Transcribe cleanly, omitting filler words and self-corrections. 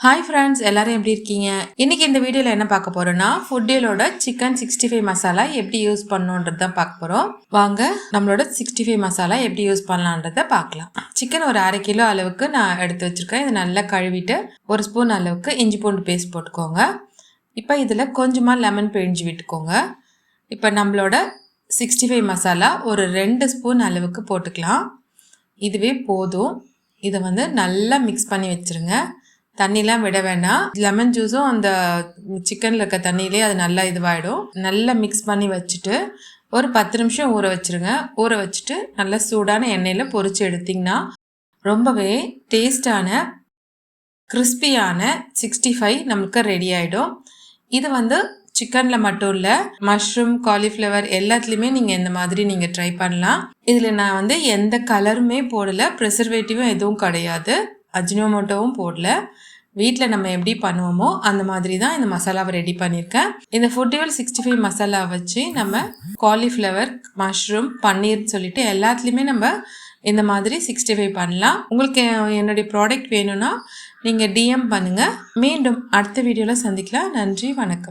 Hi friends, எல்லாரும் எப்படி இருக்கீங்க? இன்னைக்கு இந்த வீடியோவில் என்ன பார்க்க போறோம்னா, ஃபுட்டேலோட சிக்கன் 65 மசாலா எப்படி யூஸ் பண்ணணுன்றது தான் பார்க்க போகிறோம். வாங்க நம்மளோட 65 மசாலா எப்படி யூஸ் பண்ணலான்றத பார்க்கலாம். சிக்கன் ஒரு 1/2 கிலோ அளவுக்கு நான் எடுத்து வச்சுருக்கேன். இதை நல்லா கழுவிட்டு 1 ஸ்பூன் அளவுக்கு இஞ்சி பூண்டு பேஸ்ட் போட்டுக்கோங்க. இப்போ இதில் கொஞ்சமாக லெமன் பிழிஞ்சு விட்டுக்கோங்க. இப்போ நம்மளோட 65 மசாலா ஒரு 2 ஸ்பூன் அளவுக்கு போட்டுக்கலாம். இதுவே போதும். இதை வந்து நல்லா மிக்ஸ் பண்ணி வச்சுருங்க. தண்ணிலாம் விட வேணாம். லெமன் ஜூஸும் அந்த சிக்கனில் இருக்க தண்ணியிலே அது நல்லா இதுவாகிடும். நல்லா மிக்ஸ் பண்ணி வச்சுட்டு ஒரு 10 நிமிஷம் ஊற வச்சுருங்க. ஊற வச்சுட்டு நல்லா சூடான எண்ணெயில் பொரிச்சு எடுத்திங்கன்னா ரொம்பவே டேஸ்டான கிறிஸ்பியான 65 நமக்கு ரெடி ஆகிடும். இது வந்து சிக்கனில் மட்டும் இல்லை, மஷ்ரூம், காலிஃப்ளவர் எல்லாத்துலேயுமே நீங்கள் இந்த மாதிரி நீங்கள் ட்ரை பண்ணலாம். இதில் நான் வந்து எந்த கலருமே போடலை, ப்ரிசர்வேட்டிவும் எதுவும் கிடையாது, அஜினோமோட்டோவும் போடல. வீட்டில் நம்ம எப்படி பண்ணுவோமோ அந்த மாதிரி தான் இந்த மசாலாவை ரெடி பண்ணியிருக்கேன். இந்த ஃபுட்டேவல் 65 மசாலா வச்சு நம்ம காலிஃப்ளவர், மஷ்ரூம், பன்னீர் சொல்லிட்டு எல்லாத்துலேயுமே நம்ம இந்த மாதிரி 65 பண்ணலாம். உங்களுக்கு என்னுடைய ப்ராடக்ட் வேணும்னா நீங்கள் டிஎம் பண்ணுங்கள். மீண்டும் அடுத்த வீடியோவில் சந்திக்கலாம். நன்றி, வணக்கம்.